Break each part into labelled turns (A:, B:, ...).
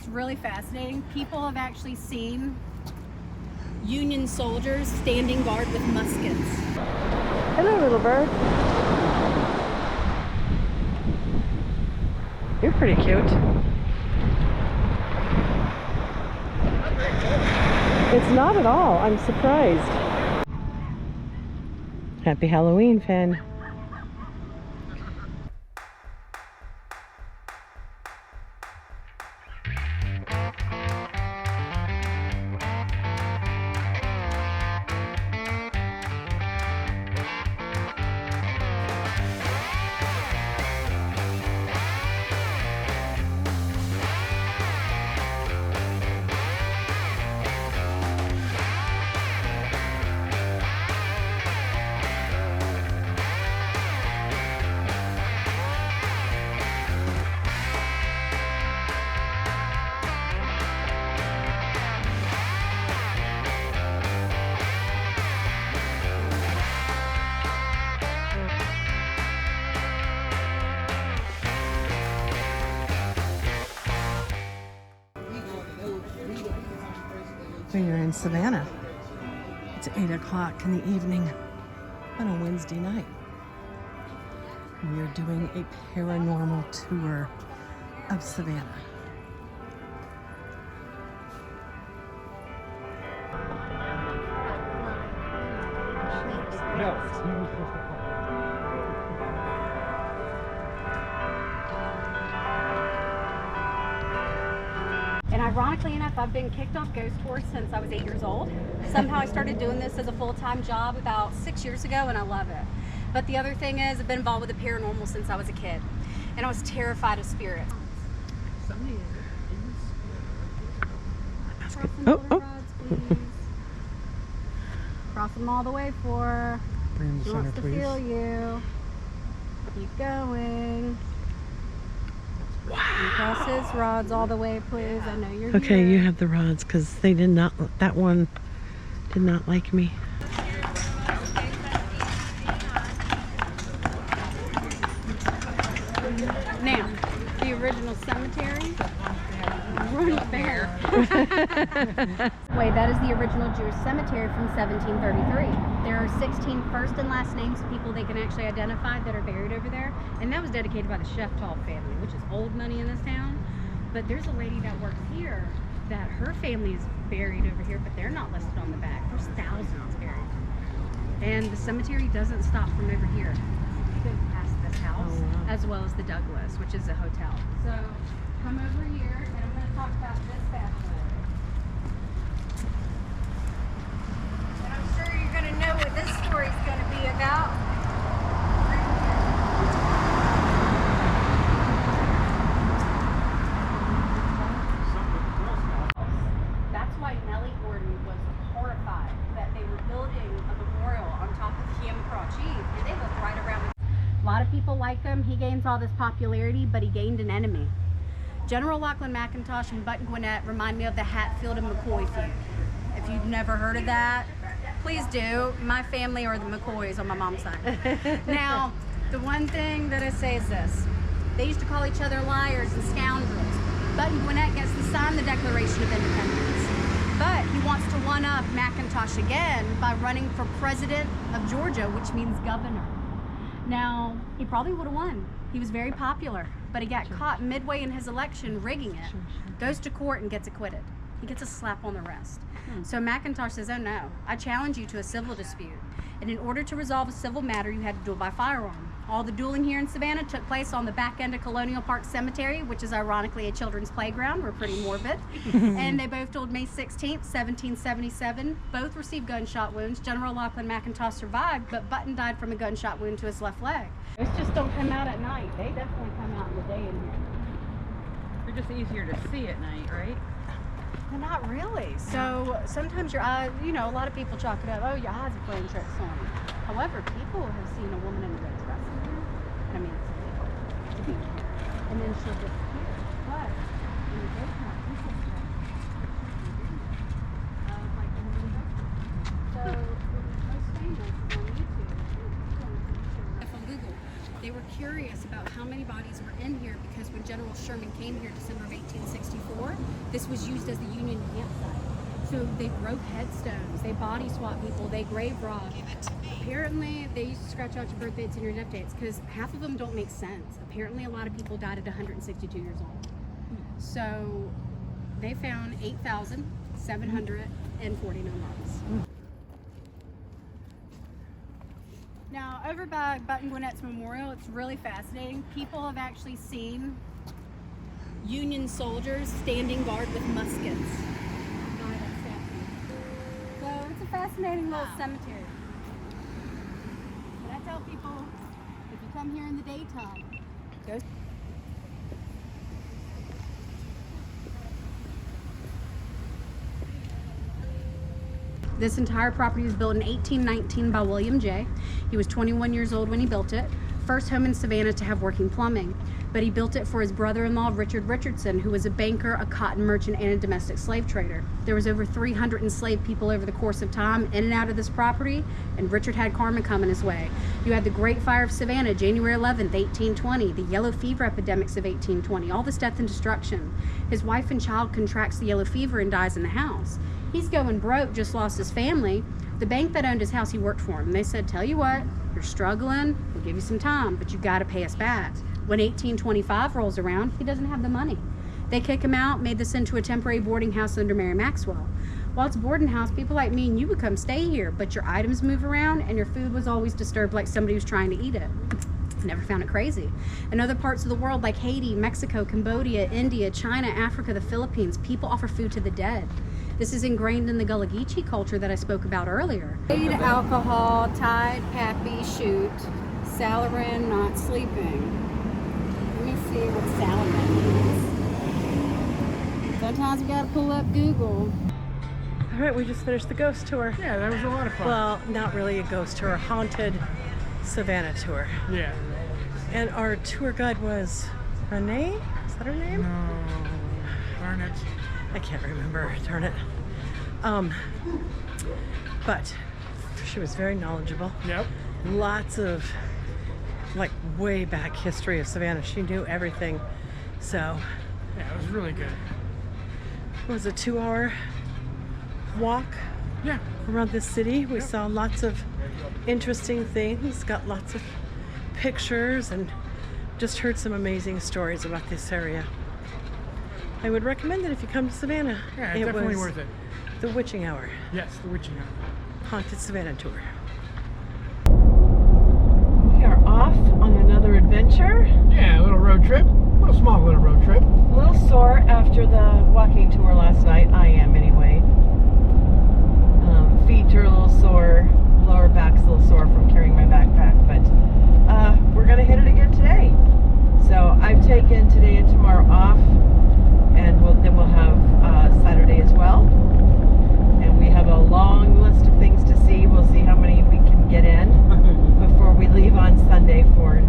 A: It's really fascinating. People have actually seen Union soldiers standing guard with muskets.
B: Hello, little bird. You're pretty cute. It's not at all. I'm surprised. Happy Halloween, Finn. We are in Savannah. It's 8 o'clock in the evening on a Wednesday night. We are doing a paranormal tour of Savannah.
A: And ironically enough, I've been kicked off ghost tours since I was 8 years old. Somehow I started doing this as a full-time job about 6 years ago, and I love it. But the other thing is, I've been involved with the paranormal since I was a kid, and I was terrified of spirits.
B: Oh.
A: Rods, please. Cross them all the way for.
B: Bring
A: He
B: the
A: wants
B: center,
A: to
B: please.
A: feel you. Keep going.
B: Wow.
A: Cross his rods all the way, please. I know you're
B: Okay,
A: here.
B: you have the rods because they did not. That one did not like me.
A: Now, the original cemetery. Run bear. Wait, that is the original Jewish cemetery from 1733. There are 16 first and last names of people they can actually identify that are buried over there, and that was dedicated by the Sheftall family, which is old money in this town. But there's a lady that works here that her family is buried over here, but they're not listed on the back. There's thousands buried, and the cemetery doesn't stop from over here. It goes past this house, as well as the Douglas, which is a hotel. So come over here, and I'm going to talk about this bachelor. And I'm sure you're going to know what this story is going to be about. That's why Nellie Gordon was horrified that they were building a memorial on top of the Campground Chief, and they looked right around. A lot of people like him. He gains all this popularity, but he gained an enemy. General Lachlan McIntosh and Button Gwinnett remind me of the Hatfield and McCoy feud. If you've never heard of that, please do. My family are the McCoys on my mom's side. Now, the one thing that I say is this. They used to call each other liars and scoundrels. Button Gwinnett gets to sign the Declaration of Independence. But he wants to one-up McIntosh again by running for president of Georgia, which means governor. Now, he probably would have won. He was very popular, but he got caught midway in his election rigging it, goes to court and gets acquitted. He gets a slap on the wrist. So McIntosh says, oh no, I challenge you to a civil dispute. And in order to resolve a civil matter, you had to duel by firearm. All the dueling here in Savannah took place on the back end of Colonial Park Cemetery, which is ironically a children's playground. We're pretty morbid. And they both dueled May 16th, 1777. Both received gunshot wounds. General Lachlan McIntosh survived, but Button died from a gunshot wound to his left leg. Those just don't come out at night. They definitely come out in the day in here.
C: They're just easier to see at night, right?
A: Well, not really. So sometimes your eyes, you know, a lot of people chalk it up, oh, your eyes are playing tricks on you. However, people have seen a woman in a red dress in here. And I mean, it's illegal to be in here. And then she'll disappear. But in the daytime, people start like in the middle. So what was most famous is on YouTube. On Google, they were curious about how many bodies were in here because when General Sherman came here December of 1864, This was used as the Union campsite. So they broke headstones, they body swap people, they grave rob. Apparently, they used to scratch out your birth dates and your death dates because half of them don't make sense. Apparently, a lot of people died at 162 years old. So they found 8,749 bodies. Now, over by Button Gwinnett's Memorial, it's really fascinating. People have actually seen Union soldiers standing guard with muskets. So it's a fascinating little cemetery. But I tell people, if you come here in the daytime, go. This entire property was built in 1819 by William J. He was 21 years old when he built it. First home in Savannah to have working plumbing, but he built it for his brother-in-law, Richard Richardson, who was a banker, a cotton merchant, and a domestic slave trader. There was over 300 enslaved people over the course of time in and out of this property, and Richard had karma coming his way. You had the Great Fire of Savannah, January 11th, 1820, the yellow fever epidemics of 1820, all this death and destruction. His wife and child contracts the yellow fever and dies in the house. He's going broke, just lost his family. The bank that owned his house, he worked for him. They said, tell you what, you're struggling, we'll give you some time, but you gotta pay us back. When 1825 rolls around, he doesn't have the money. They kick him out, made this into a temporary boarding house under Mary Maxwell. While it's a boarding house, people like me and you would come stay here, but your items move around and your food was always disturbed like somebody was trying to eat it. Never found it crazy. In other parts of the world like Haiti, Mexico, Cambodia, India, China, Africa, the Philippines, people offer food to the dead. This is ingrained in the Gullah Geechee culture that I spoke about earlier. Alcohol, Tide, Pappy, shoot, Salarin, not sleeping. Let me see what Salarin means. Sometimes we gotta pull up Google.
B: All right, we just finished the ghost tour.
D: Yeah, that was a lot of fun.
B: Well, not really a ghost tour, a haunted Savannah tour.
D: Yeah.
B: And our tour guide was Renee? Is that her name?
D: No. Darn it.
B: I can't remember, darn it. But she was very knowledgeable.
D: Yep.
B: Lots of like way back history of Savannah. She knew everything. So
D: Yeah, it was really good.
B: it was a 2-hour walk
D: Yeah.
B: around this city. We
D: Yep.
B: saw lots of interesting things, got lots of pictures, and just heard some amazing stories about this area. I would recommend it if you come to Savannah.
D: Yeah,
B: It
D: definitely
B: was
D: worth it.
B: The Witching Hour,
D: Yes, the witching hour.
B: Haunted Savannah Tour. We are off on another adventure.
D: Yeah, a little road trip. A small little road trip.
B: A little sore after the walking tour last night. I am anyway. Feet are a little sore. Lower back's a little sore from carrying my backpack. But we're going to hit it again today. So I've taken today and tomorrow off. And then we'll have Saturday as well. And we have a long list of things to see. We'll see how many we can get in before we leave on Sunday for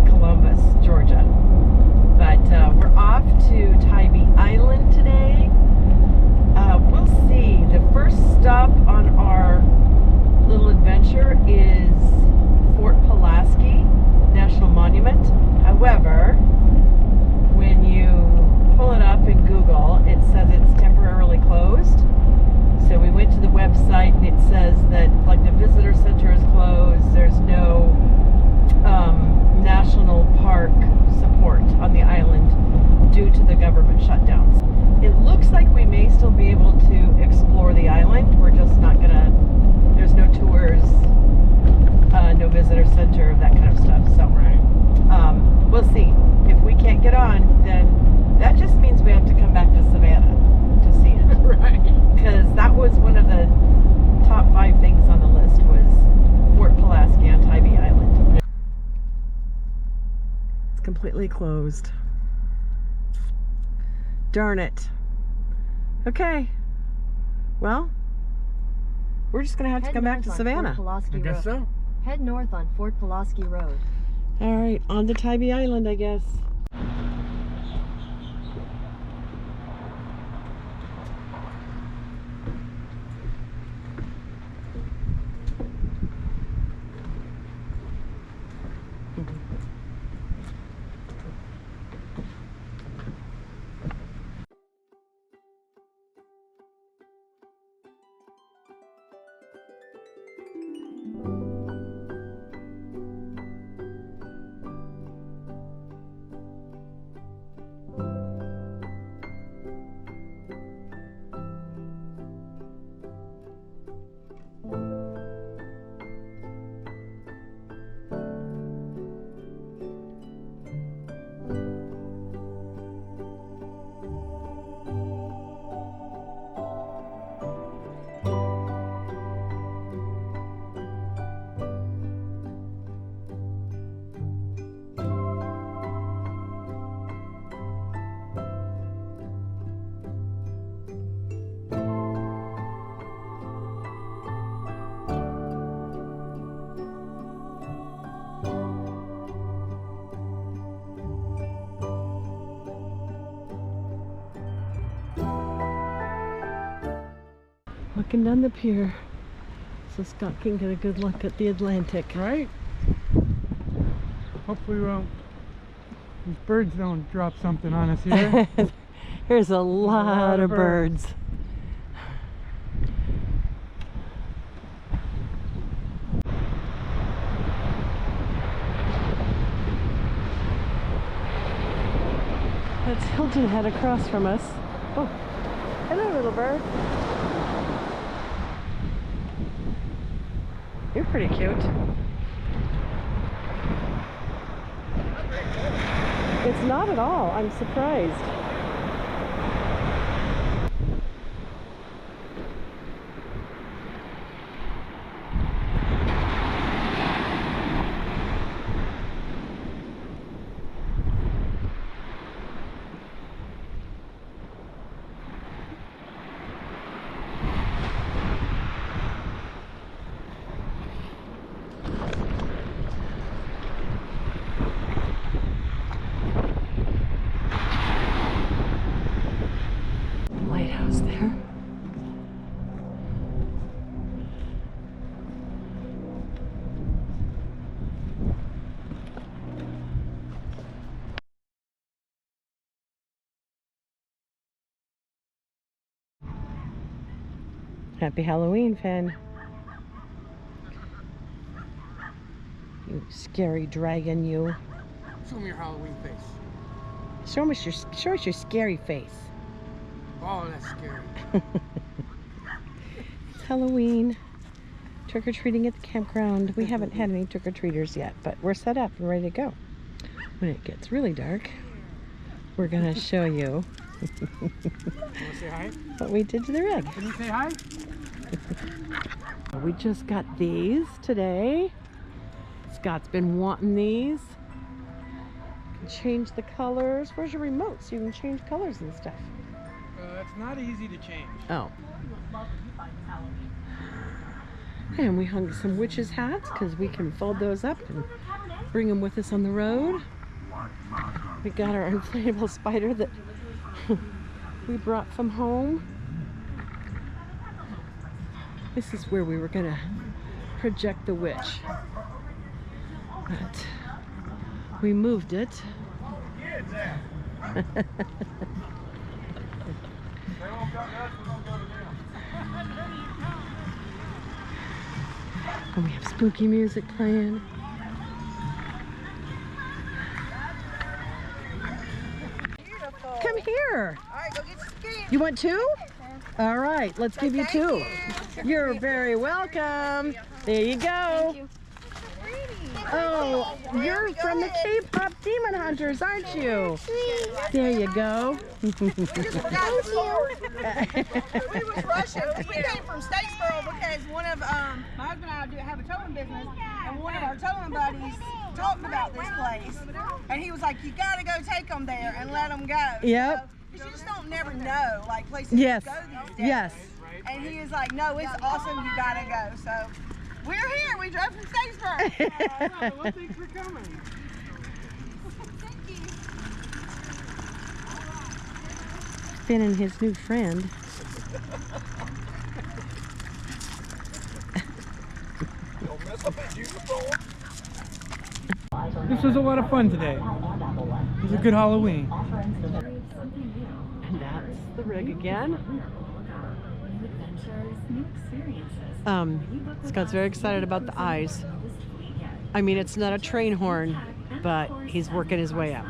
B: Columbus, Georgia. But we're off to Tybee Island today. We'll see. The first stop on our little adventure is Fort Pulaski National Monument. However, when you pull it up in Google, it says it's temporarily closed. So we went to the website and it says that like the visitor center is closed. There's no national park support on the island due to the government shutdowns. It looks like we may still be able to explore the island. We're just not gonna, there's no tours, no visitor center, that kind of stuff. So
D: Right.
B: We'll see. If we can't get on, then that just means we have to come back to Savannah to see it.
D: Right.
B: Because that was one of the top 5 things on the list was Fort Pulaski on Tybee Island. It's completely closed. Darn it. Okay. Well, we're just going to have to come back to Savannah.
D: I guess so.
E: Head north on Fort Pulaski Road.
B: All right, on to Tybee Island, I guess. walking down the pier so Scott can get a good look at the Atlantic.
D: Right? Hopefully these birds don't drop something on us here.
B: There's a lot of birds. That's Hilton Head across from us. Oh, hello, little bird. You're pretty cute. It's not at all. I'm surprised. Lighthouse there. Happy Halloween, Finn. You scary dragon, you.
D: Show me your Halloween face.
B: Show us your scary face.
D: Oh, that's scary.
B: It's Halloween. Trick-or-treating at the campground. We haven't had any trick-or-treaters yet, but we're set up and ready to go. When it gets really dark, we're gonna show you
D: You want to say hi?
B: what we did to the rig.
D: Can you say hi?
B: We just got these today. Scott's been wanting these. Can change the colors. Where's your remote so you can change colors and stuff?
D: It's not easy to change.
B: Oh. And we hung some witches' hats because we can fold those up and bring them with us on the road. We got our inflatable spider that we brought from home. This is where we were going to project the witch. But we moved it. And we have spooky music playing. Come here.
F: All right, go get some skin.
B: You want two? All right, let's give you two. You're very welcome. There you go. Oh, you're from the K-pop Demon Hunters, aren't you? There you go.
F: We was rushing. We came from Statesboro because one of my husband and I have a towing business, and one of our towing buddies talked about this place, and he was like, "You got to go take them there and let them go."
B: Yep.
F: Because you just don't never know, like places
B: Yes.
F: to go these days.
B: Yes.
F: And he was like, "No, it's awesome. You got to go." So we're here. We drove from Statesboro.
D: Well, thanks for coming.
F: Thank you.
B: Finn and his new friend.
D: This was a lot of fun today. It was a good Halloween.
B: And that's the rig again. Scott's very excited about the eyes. I mean, it's not a train horn, but he's working his way up.